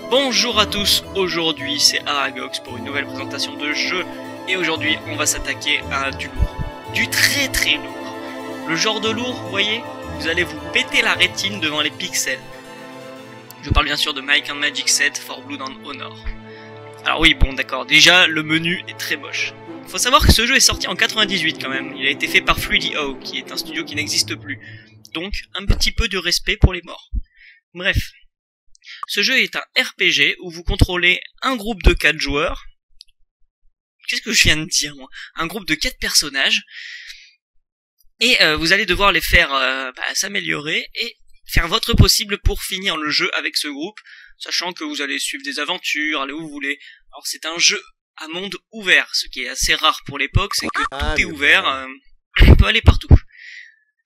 Bonjour à tous, aujourd'hui c'est Aragox pour une nouvelle présentation de jeu et aujourd'hui on va s'attaquer à du lourd, du très lourd. Le genre de lourd, vous voyez, vous allez vous péter la rétine devant les pixels. Je parle bien sûr de Might and Magic 7 for Blood and Honor. Alors oui, bon d'accord, déjà le menu est très moche. Faut savoir que ce jeu est sorti en 98 quand même, il a été fait par Fluidio, qui est un studio qui n'existe plus. Donc un petit peu de respect pour les morts. Bref. Ce jeu est un RPG où vous contrôlez un groupe de 4 joueurs. Qu'est-ce que je viens de dire, moi? Un groupe de 4 personnages. Et vous allez devoir les faire s'améliorer et faire votre possible pour finir le jeu avec ce groupe, sachant que vous allez suivre des aventures, aller où vous voulez. Alors c'est un jeu à monde ouvert, ce qui est assez rare pour l'époque, c'est que tout est ouvert, on peut aller partout.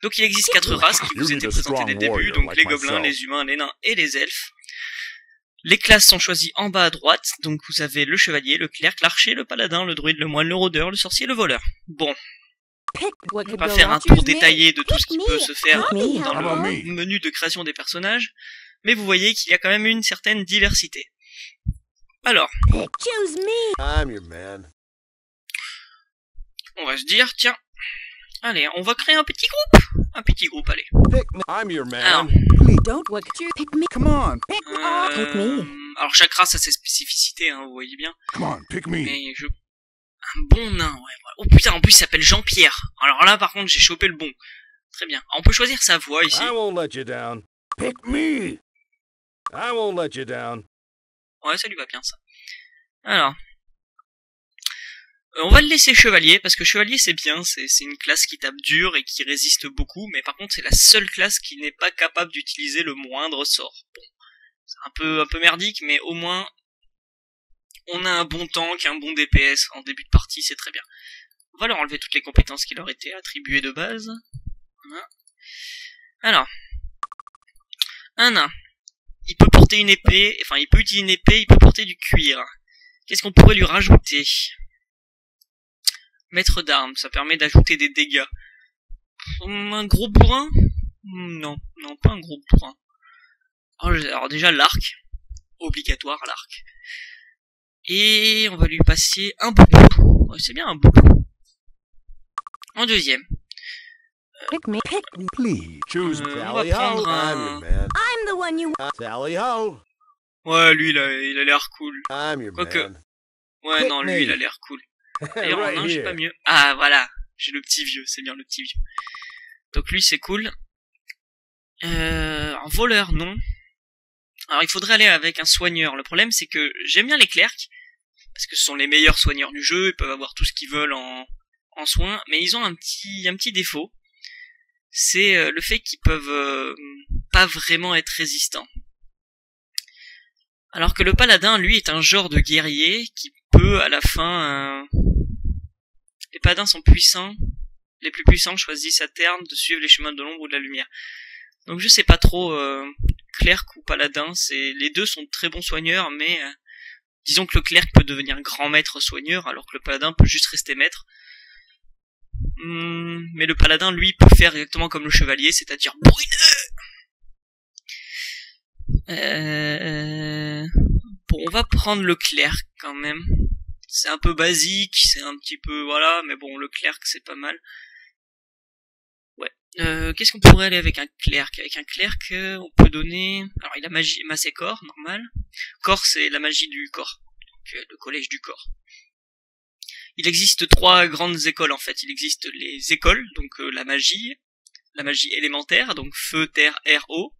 Donc il existe 4 races qui vous étaient présentées dès le début, donc les gobelins, les humains, les nains et les elfes. Les classes sont choisies en bas à droite, donc vous avez le chevalier, le clerc, l'archer, le paladin, le druide, le moine, le rôdeur, le sorcier, le voleur. Bon, on va pas faire un tour détaillé de tout ce qui peut se faire dans le menu de création des personnages, mais vous voyez qu'il y a quand même une certaine diversité. Alors, on va se dire, tiens, allez, on va créer un petit groupe, allez. Alors, alors chaque race a ses spécificités, hein, vous voyez bien. Mais un bon nain, ouais. Oh putain, en plus il s'appelle Jean-Pierre. Alors là, par contre, j'ai chopé le bon. Très bien. Alors, on peut choisir sa voix ici. Ouais, ça lui va bien ça. Alors, on va le laisser chevalier, parce que chevalier c'est bien, c'est une classe qui tape dur et qui résiste beaucoup, mais par contre c'est la seule classe qui n'est pas capable d'utiliser le moindre sort. Bon, c'est un peu merdique, mais au moins on a un bon tank, un bon DPS en début de partie, c'est très bien. On va leur enlever toutes les compétences qui leur étaient attribuées de base. Voilà. Alors, un nain, il peut porter une épée, enfin il peut utiliser une épée, il peut porter du cuir. Qu'est-ce qu'on pourrait lui rajouter ? Maître d'armes, ça permet d'ajouter des dégâts. Un gros bourrin ? Non, pas un gros bourrin. Alors déjà l'arc, obligatoire l'arc. Et on va lui passer un boubou. Ouais, c'est bien un boubou. En deuxième. On va prendre un... Ouais, lui il a l'air cool. Quoique... Ouais, non, lui il a l'air cool. D'ailleurs, non, j'ai pas mieux. Ah, voilà. J'ai le petit vieux, c'est bien le petit vieux. Donc lui, c'est cool. Un voleur, non. Alors, il faudrait aller avec un soigneur. Le problème, c'est que j'aime bien les clercs, parce que ce sont les meilleurs soigneurs du jeu, ils peuvent avoir tout ce qu'ils veulent en soins, mais ils ont un petit défaut. C'est le fait qu'ils peuvent pas vraiment être résistants. Alors que le paladin, lui, est un genre de guerrier qui peut, à la fin... Les paladins sont puissants. Les plus puissants choisissent à terme de suivre les chemins de l'ombre ou de la lumière. Donc je sais pas trop, clerc ou paladin, les deux sont de très bons soigneurs, mais disons que le clerc peut devenir grand maître soigneur, alors que le paladin peut juste rester maître. Mais le paladin, lui, peut faire exactement comme le chevalier, c'est-à-dire brûler. Bon, on va prendre le clerc quand même. C'est un peu basique, c'est un petit peu, voilà, mais bon, le clerc, c'est pas mal. Ouais. Qu'est-ce qu'on pourrait aller avec un clerc ? Avec un clerc, on peut donner... Alors, il a masse et corps, normal. Corps, c'est la magie du corps. Donc, le collège du corps. Il existe 3 grandes écoles, en fait. Il existe les écoles, donc la magie élémentaire, donc feu, terre, air, eau.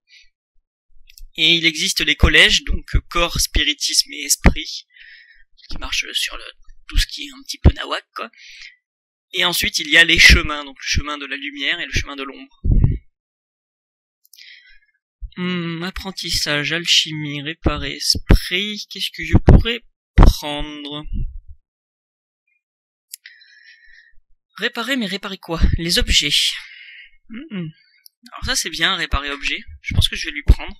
Et il existe les collèges, donc corps, spiritisme et esprit, qui marche sur tout ce qui est un petit peu nawak, quoi. Et ensuite, il y a les chemins, donc le chemin de la lumière et le chemin de l'ombre. Apprentissage, alchimie, réparer, esprit, qu'est-ce que je pourrais prendre ? Réparer, mais réparer quoi ? Les objets. Alors ça, c'est bien, réparer objets. Je pense que je vais lui prendre.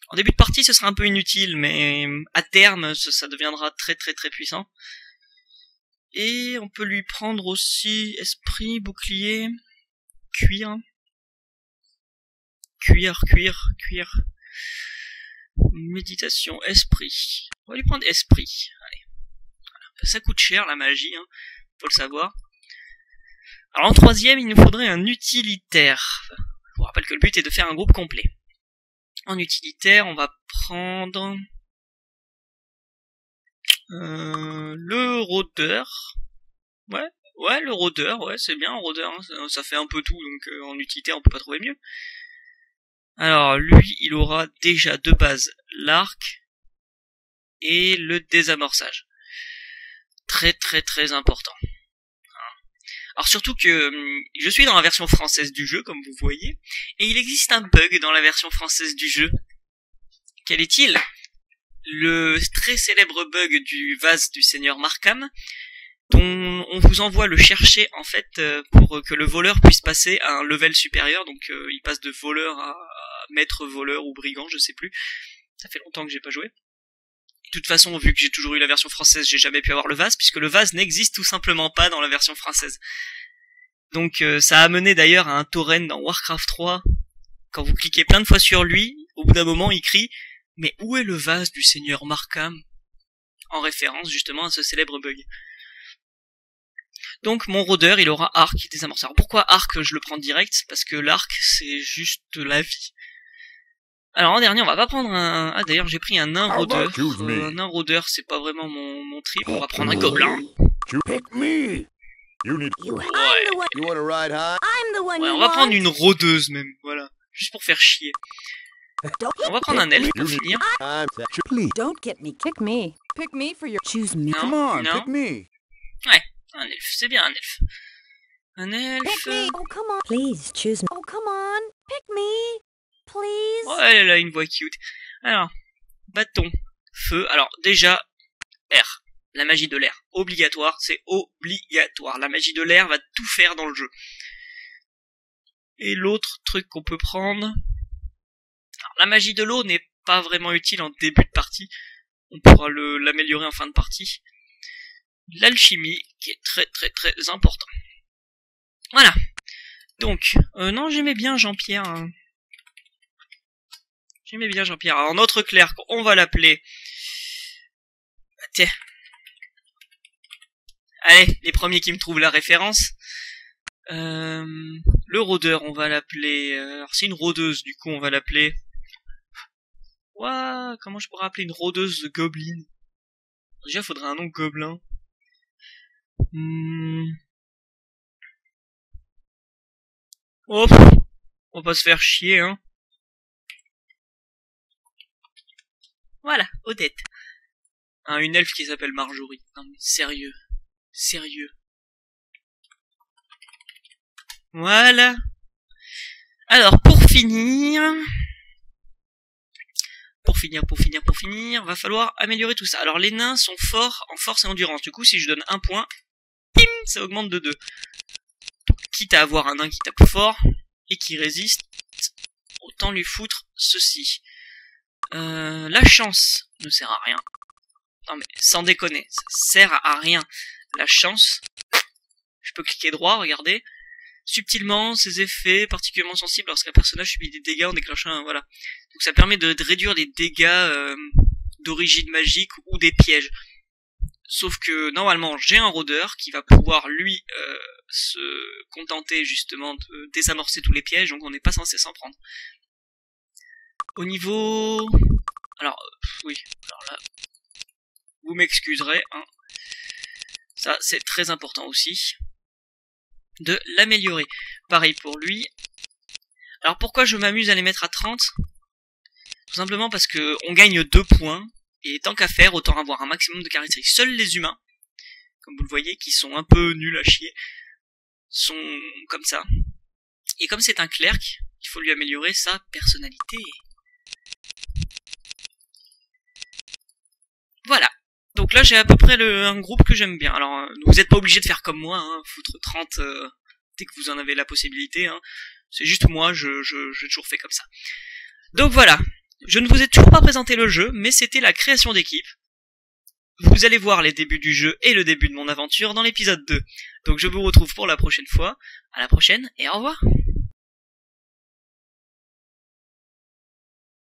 En début de partie, ce sera un peu inutile, mais à terme, ça deviendra très puissant. Et on peut lui prendre aussi esprit, bouclier, cuir. Cuir. Méditation, esprit. On va lui prendre esprit. Allez. Voilà. Ça coûte cher la magie, hein. Faut le savoir. Alors en troisième, il nous faudrait un utilitaire. Je vous rappelle que le but est de faire un groupe complet. En utilitaire, on va prendre le rôdeur. Ouais, le rôdeur, ouais, c'est bien, un rôdeur, hein, ça fait un peu tout, donc en utilitaire on peut pas trouver mieux. Alors lui, il aura déjà de base l'arc et le désamorçage. Très très très important. Alors surtout que je suis dans la version française du jeu, comme vous voyez, et il existe un bug dans la version française du jeu. Quel est-il? Le très célèbre bug du vase du seigneur Markham, dont on vous envoie le chercher en fait pour que le voleur puisse passer à un level supérieur, donc il passe de voleur à maître voleur ou brigand, je sais plus. Ça fait longtemps que j'ai pas joué. De toute façon, vu que j'ai toujours eu la version française, j'ai jamais pu avoir le vase, puisque le vase n'existe tout simplement pas dans la version française. Donc ça a mené d'ailleurs à un tauren dans Warcraft 3. Quand vous cliquez plein de fois sur lui, au bout d'un moment il crie « Mais où est le vase du seigneur Markham ?» en référence justement à ce célèbre bug. Donc mon rôdeur, il aura arc et désamorceur. Alors pourquoi arc je le prends direct? Parce que l'arc c'est juste la vie. Alors en dernier, on va pas prendre un... Ah d'ailleurs j'ai pris un nain rôdeur. Un nain rôdeur c'est pas vraiment mon trip, on va prendre un gobelin. Ouais. Ouais, on va prendre une rôdeuse même, voilà. Juste pour faire chier. On va prendre un elfe pour finir. Non, non. Ouais, un elfe, c'est bien un elfe. Un elfe... Oh, elle a une voix cute. Alors, bâton, feu. Alors, déjà, air. La magie de l'air. Obligatoire, c'est obligatoire. La magie de l'air va tout faire dans le jeu. Et l'autre truc qu'on peut prendre... Alors, la magie de l'eau n'est pas vraiment utile en début de partie. On pourra l'améliorer en fin de partie. L'alchimie, qui est très très très important. Voilà. Donc, non, j'aimais bien Jean-Pierre... Hein. J'aimais bien Jean-Pierre. Alors notre clerc, on va l'appeler... Tiens. Allez, les premiers qui me trouvent la référence. Le rôdeur, on va l'appeler... Alors c'est une rôdeuse, du coup on va l'appeler... Ouah, comment je pourrais appeler une rôdeuse de gobelin? Déjà, il faudrait un nom gobelin. Oh, on va pas se faire chier, hein. Voilà, Odette. Une elfe qui s'appelle Marjorie. Non mais sérieux. Sérieux. Voilà. Alors, pour finir, va falloir améliorer tout ça. Alors, les nains sont forts en force et endurance. Du coup, si je donne un point, pim, ça augmente de 2. Donc, quitte à avoir un nain qui tape fort et qui résiste, autant lui foutre ceci. La chance ne sert à rien. Non mais sans déconner, ça sert à rien. La chance, je peux cliquer droit, regardez. Subtilement, ses effets particulièrement sensibles lorsqu'un personnage subit des dégâts en déclenchant un... Voilà. Donc ça permet de réduire les dégâts d'origine magique ou des pièges. Sauf que normalement j'ai un rôdeur qui va pouvoir lui se contenter justement de désamorcer tous les pièges, donc on n'est pas censé s'en prendre. Au niveau... Alors, oui, alors là, vous m'excuserez, hein. Ça, c'est très important aussi, de l'améliorer. Pareil pour lui. Alors, pourquoi je m'amuse à les mettre à 30? Tout simplement parce que on gagne 2 points, et tant qu'à faire, autant avoir un maximum de caractéristiques. Seuls les humains, comme vous le voyez, qui sont un peu nuls à chier, sont comme ça. Et comme c'est un clerc, il faut lui améliorer sa personnalité. Voilà. Donc là, j'ai à peu près un groupe que j'aime bien. Alors, vous n'êtes pas obligé de faire comme moi, hein, foutre 30 dès que vous en avez la possibilité. Hein. C'est juste moi, j'ai toujours fait comme ça. Donc voilà. Je ne vous ai toujours pas présenté le jeu, mais c'était la création d'équipe. Vous allez voir les débuts du jeu et le début de mon aventure dans l'épisode 2. Donc je vous retrouve pour la prochaine fois. À la prochaine et au revoir.